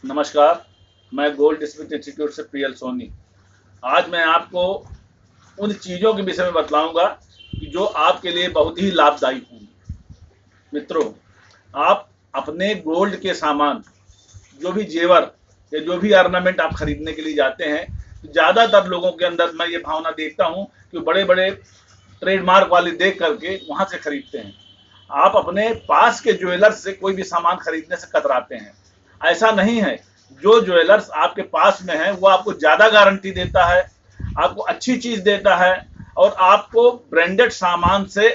नमस्कार, मैं gold Smith institute से पीएल सोनी। आज मैं आपको उन चीज़ों के विषय में बतलाऊंगा कि जो आपके लिए बहुत ही लाभदायी होंगी। मित्रों, आप अपने गोल्ड के सामान, जो भी जेवर या जो भी ऑर्नामेंट आप खरीदने के लिए जाते हैं, तो ज़्यादातर लोगों के अंदर मैं ये भावना देखता हूँ कि बड़े बड़े ट्रेडमार्क वाले देख करके वहाँ से खरीदते हैं। आप अपने पास के ज्वेलर्स से कोई भी सामान खरीदने से कतराते हैं। ऐसा नहीं है। जो ज्वेलर्स आपके पास में है वो आपको ज़्यादा गारंटी देता है, आपको अच्छी चीज़ देता है और आपको ब्रांडेड सामान से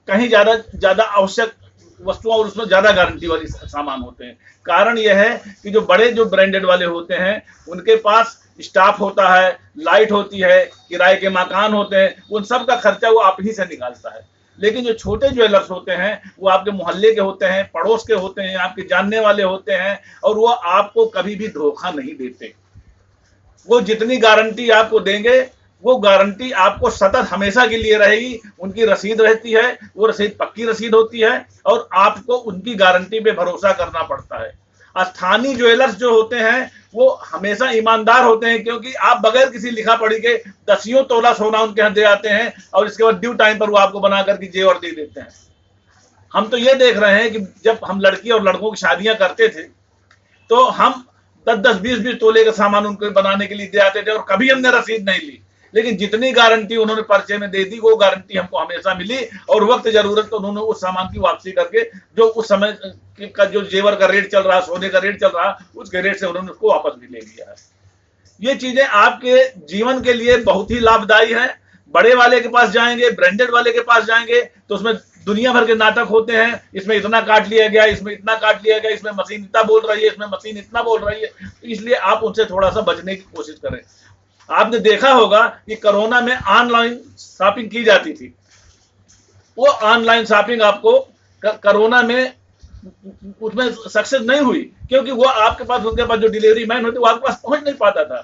कहीं ज़्यादा ज़्यादा आवश्यक वस्तुओं और उसमें ज़्यादा गारंटी वाली सामान होते हैं। कारण यह है कि जो बड़े जो ब्रांडेड वाले होते हैं उनके पास स्टाफ होता है, लाइट होती है, किराए के मकान होते हैं, उन सब का खर्चा वो आप ही से निकालता है। लेकिन जो छोटे ज्वेलर्स होते हैं वो आपके मोहल्ले के होते हैं, पड़ोस के होते हैं, आपके जानने वाले होते हैं और वो आपको कभी भी धोखा नहीं देते। वो जितनी गारंटी आपको देंगे वो गारंटी आपको सतत हमेशा के लिए रहेगी। उनकी रसीद रहती है, वो रसीद पक्की रसीद होती है और आपको उनकी गारंटी पे भरोसा करना पड़ता है। स्थानीय ज्वेलर्स जो होते हैं वो हमेशा ईमानदार होते हैं, क्योंकि आप बगैर किसी लिखा पढ़ी के दसियों तोला सोना उनके यहाँ दे आते हैं और इसके बाद ड्यू टाइम पर वो आपको बना करके जेवर दे देते हैं। हम तो ये देख रहे हैं कि जब हम लड़की और लड़कों की शादियां करते थे तो हम 10-10, 20-20 तोले का सामान उनको बनाने के लिए दे आते थे और कभी हमने रसीद नहीं ली। लेकिन जितनी गारंटी उन्होंने पर्चे में दे दी वो गारंटी हमको हमेशा मिली और वक्त जरूरत तो उन्होंने उस सामान की वापसी करके जो उस समय का जो जेवर का रेट चल रहा, सोने का रेट चल रहा, उसके रेट से उन्होंने उसको वापस भी ले लिया है। ये चीजें आपके जीवन के लिए बहुत ही लाभदायी है। बड़े वाले के पास जाएंगे, ब्रांडेड वाले के पास जाएंगे तो उसमें दुनिया भर के नाटक होते हैं। इसमें इतना काट लिया गया, इसमें इतना काट लिया गया, इसमें मशीन इतना बोल रही है, इसमें मशीन इतना बोल रही है। तो इसलिए आप उनसे थोड़ा सा बचने की कोशिश करें। आपने देखा होगा कि कोरोना में ऑनलाइन शॉपिंग की जाती थी। वो ऑनलाइन शॉपिंग आपको कोरोना में उसमें सक्सेस नहीं हुई, क्योंकि वो आपके पास, उनके पास जो डिलीवरी मैन होते वो आपके पास पहुंच नहीं पाता था।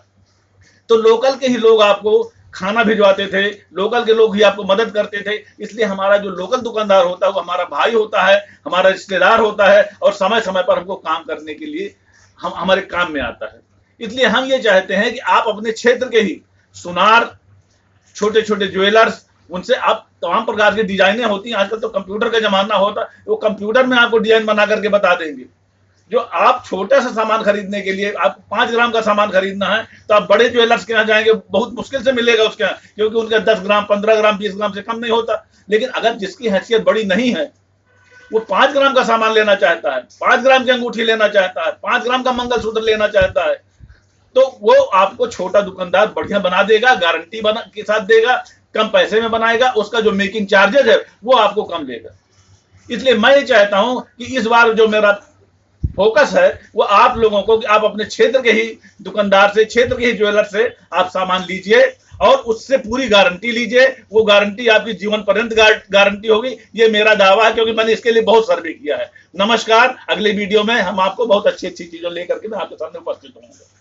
तो लोकल के ही लोग आपको खाना भिजवाते थे, लोकल के लोग ही आपको मदद करते थे। इसलिए हमारा जो लोकल दुकानदार होता है वो हमारा भाई होता है, हमारा रिश्तेदार होता है और समय समय पर हमको काम करने के लिए हम हमारे काम में आता है। इसलिए हम ये चाहते हैं कि आप अपने क्षेत्र के ही सुनार, छोटे छोटे ज्वेलर्स, उनसे आप तमाम प्रकार की डिजाइनें होती हैं। आजकल तो कंप्यूटर का जमाना होता है, वो कंप्यूटर में आपको डिजाइन बना करके बता देंगे। जो आप छोटा सा सामान खरीदने के लिए, आप 5 ग्राम का सामान खरीदना है तो आप बड़े ज्वेलर्स के यहाँ जाएंगे, बहुत मुश्किल से मिलेगा उसके यहाँ, क्योंकि उनका 10 ग्राम, 15 ग्राम, 20 ग्राम से कम नहीं होता। लेकिन अगर जिसकी हैसियत बड़ी नहीं है, वो 5 ग्राम का सामान लेना चाहता है, 5 ग्राम की अंगूठी लेना चाहता है, 5 ग्राम का मंगलसूत्र लेना चाहता है, तो वो आपको छोटा दुकानदार बढ़िया बना देगा, गारंटी बना के साथ देगा, कम पैसे में बनाएगा, उसका जो मेकिंग चार्जेस है वो आपको कम देगा। इसलिए मैं ये चाहता हूं कि इस बार जो मेरा फोकस है वो आप लोगों को, कि आप अपने क्षेत्र के ही दुकानदार से, क्षेत्र के ही ज्वेलर से आप सामान लीजिए और उससे पूरी गारंटी लीजिए। वो गारंटी आपकी जीवन पर्यंत गारंटी होगी, ये मेरा दावा है, क्योंकि मैंने इसके लिए बहुत सर्वे किया है। नमस्कार, अगले वीडियो में हम आपको बहुत अच्छी अच्छी चीजों लेकर के मैं आपके सामने उपस्थित होंगे।